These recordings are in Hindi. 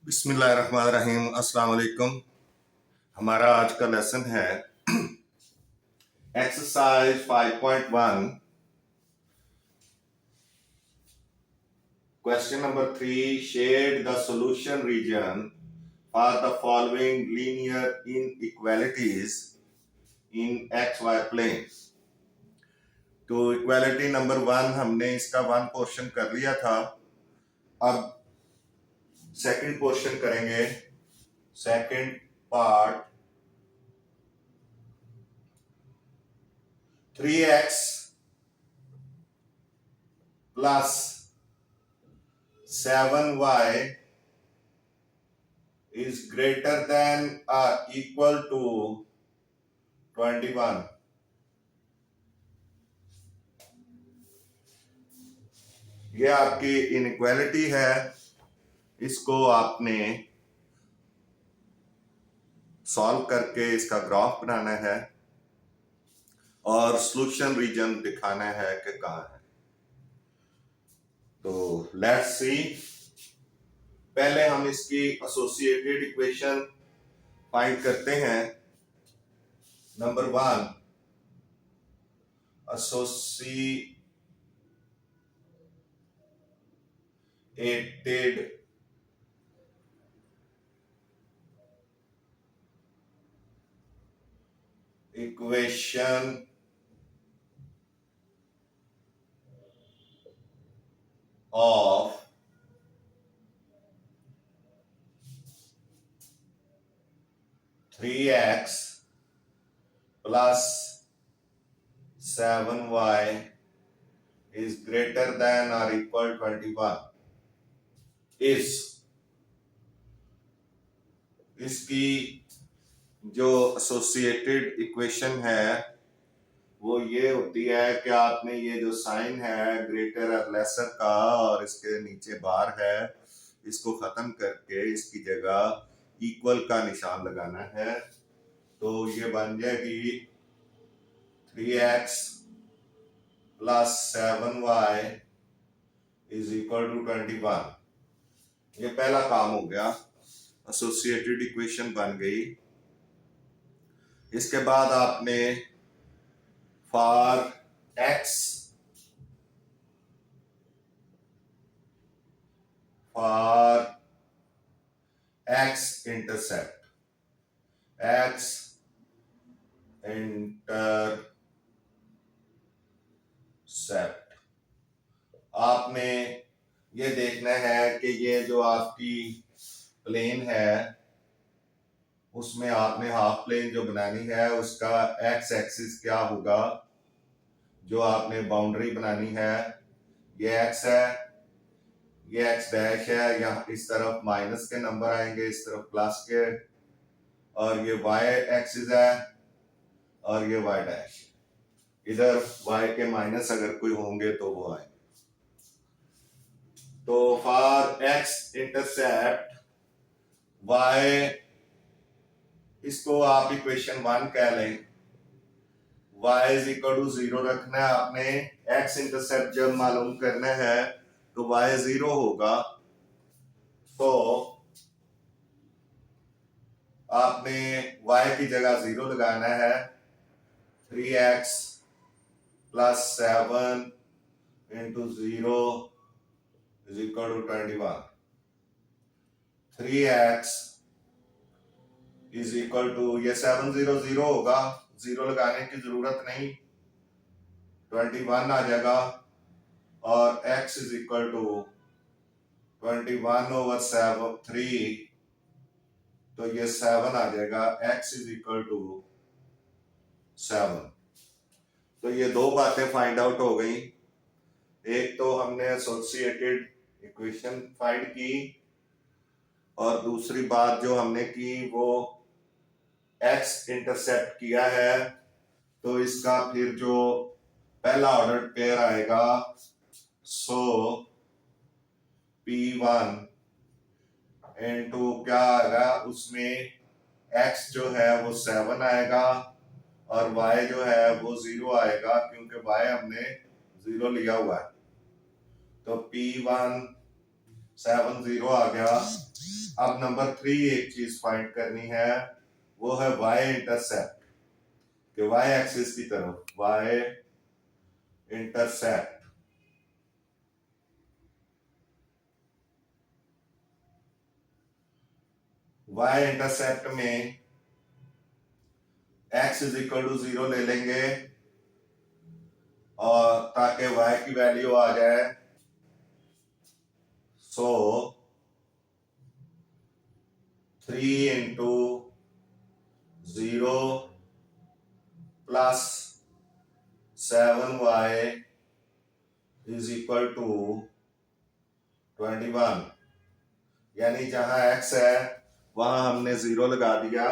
बिस्मिल्लाहिर्रहमानिर्रहीम। अस्सलाम वालेकुम। हमारा आज का लेसन है exercise 5.1 question number 3। Shade the solution region for the following linear inequalities in x y plane. तो इक्वालिटी नंबर 1 हमने इसका 1 पोर्शन कर लिया था। अब सेकंड पोर्शन करेंगे। Second part 3x plus 7y is greater than or equal to 21। ये आपकी इनइक्वालिटी है। इसको आपने सॉल्व करके इसका ग्राफ बनाना है और सॉल्यूशन रीजन दिखाना है कि कहाँ है। तो लेट्स सी। पहले हम इसकी एसोसिएटेड इक्वेशन फाइंड करते हैं। Number 1 associated equation of 3x plus 7y is greater than or equal 21 is इसकी जो एसोसिएटेड इक्वेशन है वो ये होती है कि आपने ये जो साइन है ग्रेटर और लेसर का और इसके नीचे बार है, इसको खत्म करके इसकी जगह इक्वल का निशान लगाना है। तो ये बन जाएगी 3x plus 7y is equal to 21। ये पहला काम हो गया, एसोसिएटेड इक्वेशन बन गई। इसके बाद आपने फॉर एक्स इंटरसेप्ट आपने ये देखना है कि ये जो आपकी प्लेन है उसमें आपने हाफ प्लेन जो बनानी है उसका एक्स एक्सिस क्या होगा। जो आपने बाउंड्री बनानी है ये एक्स है, ये एक्स डैश है, यहाँ इस तरफ माइनस के नंबर आएंगे, इस तरफ प्लस के, और ये वाई एक्सिस है और ये वाई डैश। इधर वाई के माइनस अगर कोई होंगे तो वो आएंगे। तो फॉर एक्स इंटरसेप्ट वाई, इसको आप इक्वेशन 1 कह लें। y इज इक्वल टू 0 रखना है आपने। x इंटरसेप्ट जब मालूम करना है तो y 0 होगा। तो आपने y की जगह 0 लगाना है। 3x plus 7 into 0 is equal to 21। 3x is equal to, ये 7 0 0 होगा, 0 लगाने की जरूरत नहीं, 21 आ जाएगा। और x is equal to 21 over 3, तो ये 7 आ जाएगा। x is equal to 7। तो ये दो बातें फाइंड आउट हो गई। एक तो हमने एसोसिएटेड इक्वेशन फाइंड की और दूसरी बात जो हमने की वो x इंटरसेप्ट किया है। तो इसका फिर जो पहला ऑर्डर पेयर आएगा सो P1 इनटू क्या आएगा, उसमें x जो है वो 7 आएगा और y जो है वो 0 आएगा, क्योंकि y हमने 0 लिया हुआ है। तो P1 70 आ गया। अब नंबर 3 एक चीज फाइंड करनी है, वो है y इंटरसेप्ट, कि y एक्सिस की तरफ y इंटरसेप्ट। y इंटरसेप्ट में x इज इक्वल टू 0 ले लेंगे, और ताकि y की वैल्यू आ जाए। So 3 into 0 plus 7y is equal to 21, यानी जहां x है वहां हमने 0 लगा दिया।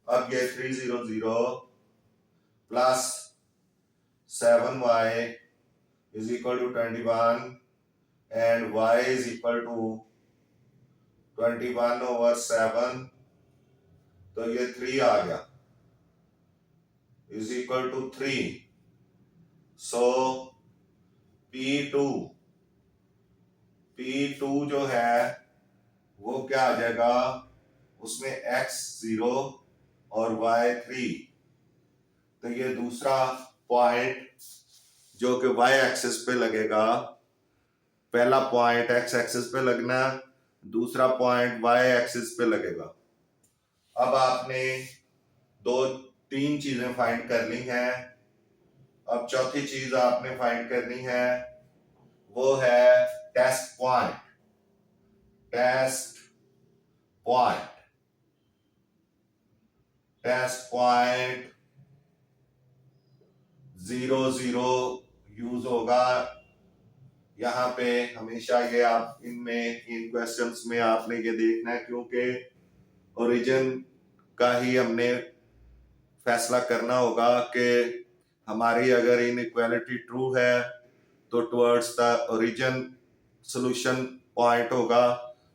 अब ये 300 plus 7y is equal to 21 and y is equal to 21 over 7, तो ये 3 आ गया, is equal to 3। So P2 जो है वो क्या आ जाएगा, उसमें x 0 और y 3, तो ये दूसरा पॉइंट जो कि y एक्सिस पे लगेगा। पहला पॉइंट x एक्सिस पे लगना, दूसरा पॉइंट y एक्सिस पे लगेगा। अब आपने 2-3 चीजें फाइंड कर ली हैं। अब चौथी चीज आपने फाइंड करनी है, वो है test point. Test point 0 0 use होगा यहाँ पे हमेशा। ये आप इन क्वेश्चंस में आपने ये देखना है, क्योंकि ओरिजिन का ही हमने फैसला करना होगा कि हमारी अगर इनइक्वालिटी ट्रू है तो towards the origin solution point होगा,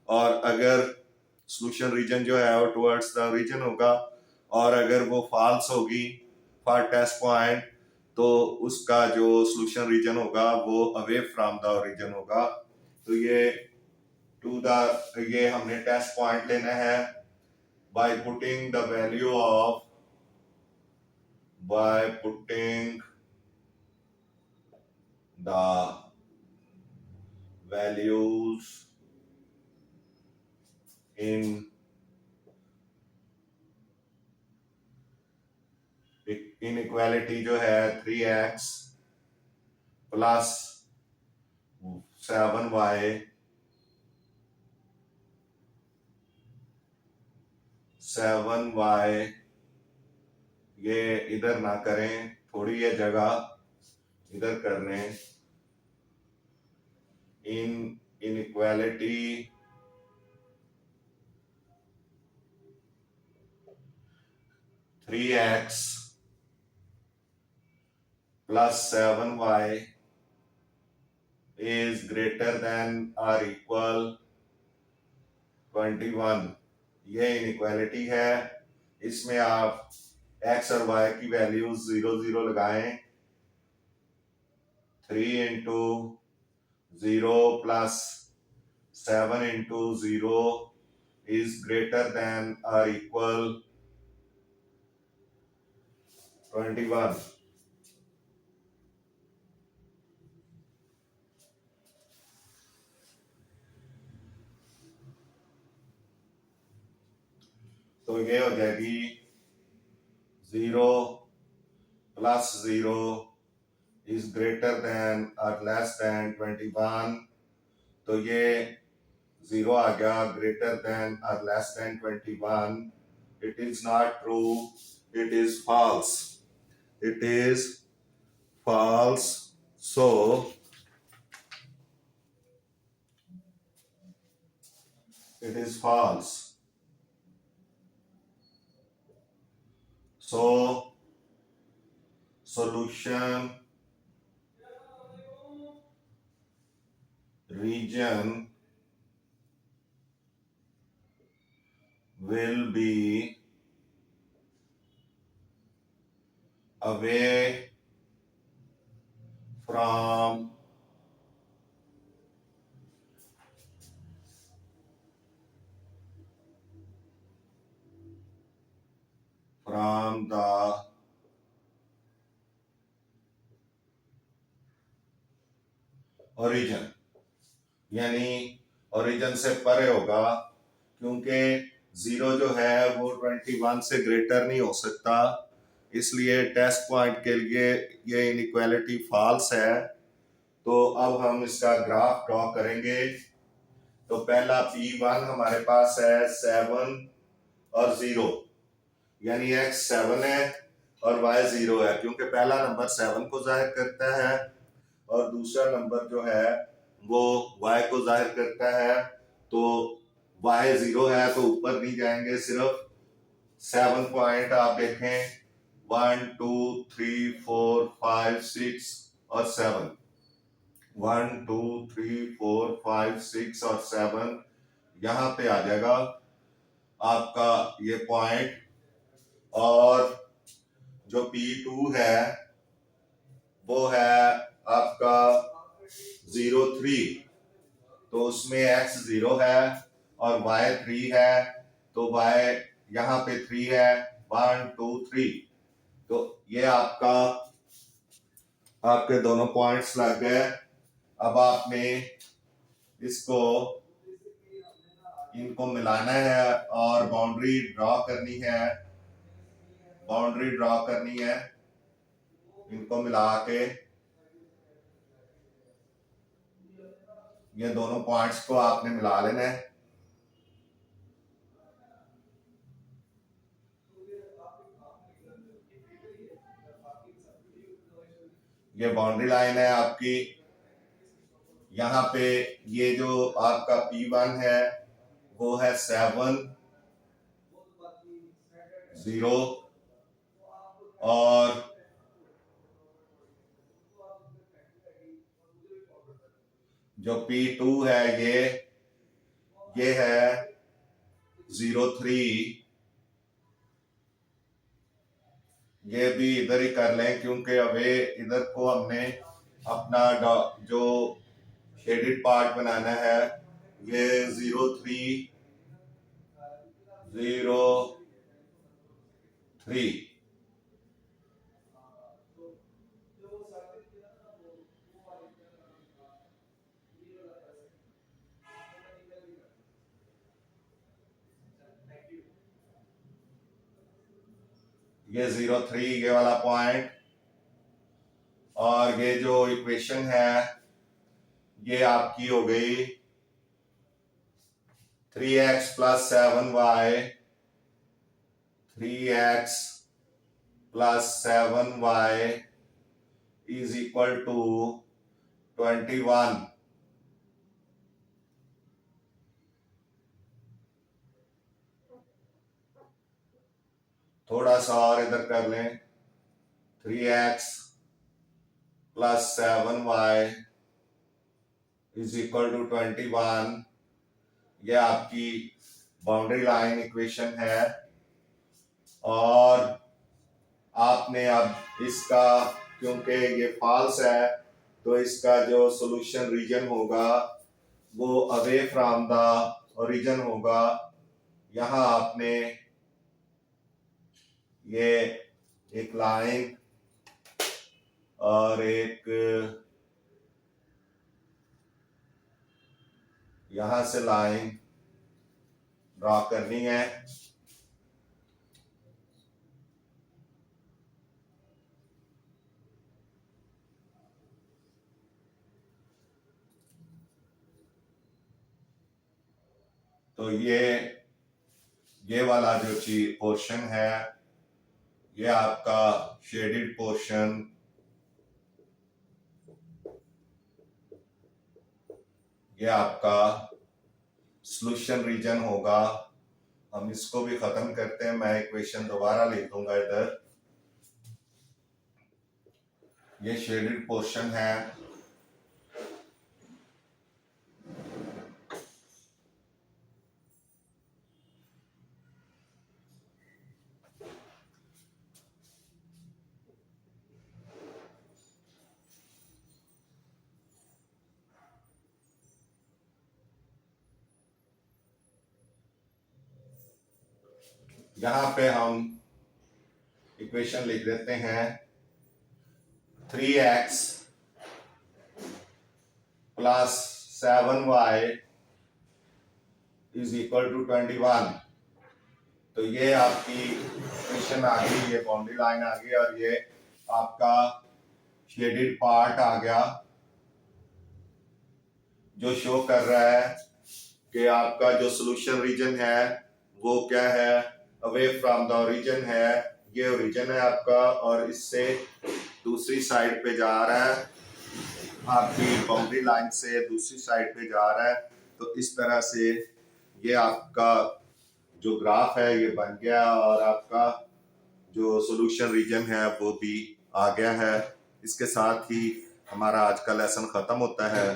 और अगर सॉल्यूशन रीजन जो है वो टुवर्ड्स द ओरिजिन होगा, और अगर वो फॉल्स होगी फॉर टेस्ट पॉइंट तो उसका जो सॉल्यूशन रीजन होगा वो अवे फ्रॉम द ओरिजिन होगा। तो ये हमने टेस्ट पॉइंट लेना है by putting the value the values in inequality जो है 3x प्लस 7y, ये इधर ना करें, थोड़ी ये जगह इधर करने। Inequality 3x plus 7y is greater than or equal 21। ये इनइक्वालिटी है, इसमें आप x और y की वैल्यूज 0 0 लगाएं। 3 into 0 plus 7 into 0 is greater than or equal 21। तो ये हो जाएगी 0 plus 0 is greater than or less than 21, तो ये 0 आ गया, greater than or less than 21। It is not true, it is false, it is false। So it is false। So solution region will be away from from the origin, यानी ओरिजिन से परे होगा, क्योंकि 0 जो है वो 21 से ग्रेटर नहीं हो सकता, इसलिए टेस्ट पॉइंट के लिए ये इनइक्वालिटी फॉल्स है। तो अब हम इसका ग्राफ ड्रॉ करेंगे। तो पहला P1 हमारे पास है 7 और 0, यानी x 7 है और y 0 है, क्योंकि पहला नंबर 7 को जाहिर करता है और दूसरा नंबर जो है वो y को जाहिर करता है। तो y 0 है तो ऊपर नहीं जाएंगे, सिर्फ 7 पॉइंट आप देखें 1 2 3 4 5 6 और 7, 1 2 3 4 5 6 और 7 यहाँ पे आ जाएगा आपका ये पॉइंट। और जो P2 है वो है आपका 0 3, तो उसमें x 0 है और y 3 है, तो y यहाँ पे 3 है, 1 2 3। तो ये आपके दोनों पॉइंट्स लग गए। अब आपने इसको इनको मिलाना है और बाउंड्री ड्रॉ करनी है, इनको मिला के ये दोनों पॉइंट्स को आपने मिला लेना है। ये बाउंड्री लाइन है आपकी। यहाँ पे ये जो आपका P1 है वो है 7 0 और जो P2 है ये है 0 3। ये भी इधर ही कर लें, क्योंकि अबे इधर को हमने अपना जो शेडेड पार्ट बनाना है। ये 0 3 0 3, ये 0 3 ये वाला पॉइंट, और ये जो इक्वेशन है ये आपकी हो गई 3x plus 7y, 3x plus 7y is equal to 21। थोड़ा सा और इधर कर लें, 3x plus 7y is equal to 21। ये आपकी बाउंड्री लाइन इक्वेशन है। और आपने अब इसका, क्योंकि ये फॉल्स है, तो इसका जो सॉल्यूशन रीजन होगा वो अवे फ्रॉम द ओरिजिन होगा। यहाँ आपने ये एक लाइन और एक यहां से लाइन ड्रॉ करनी है। तो ये वाला जो पोर्शन है ये आपका शेडेड पोर्शन, ये आपका सॉल्यूशन रीजन होगा। हम इसको भी खत्म करते हैं, मैं इक्वेशन दोबारा लिख दूंगा इधर। ये शेडेड पोर्शन है, यहाँ पे हम इक्वेशन लिख देते हैं 3x plus 7y is equal to 21। तो ये आपकी इक्वेशन आ गई, ये बाउंड्री लाइन आ गई और ये आपका शेडेड पार्ट आ गया जो शो कर रहा है कि आपका जो सोल्यूशन रीजन है वो क्या है, अवे फ्रॉम द ओरिजिन है। ये ओरिजिन है आपका और इससे दूसरी साइड पे जा रहा है, आपकी बाउंड्री लाइन से दूसरी साइड पे जा रहा है। तो इस तरह से ये आपका जो ग्राफ है ये बन गया और आपका जो सॉल्यूशन रीजन है वो भी आ गया है। इसके साथ ही हमारा आज का लेसन खत्म होता है।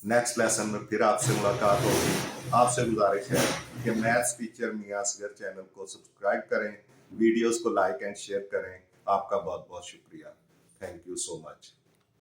नेक्स्ट लेसन में फिर आपसे मुलाकात होगी। आपसे गुजारिश है कि मैथ्स टीचर मियां असगर चैनल को सब्सक्राइब करें, वीडियोस को लाइक एंड शेयर करें। आपका बहुत बहुत शुक्रिया। Thank you so much.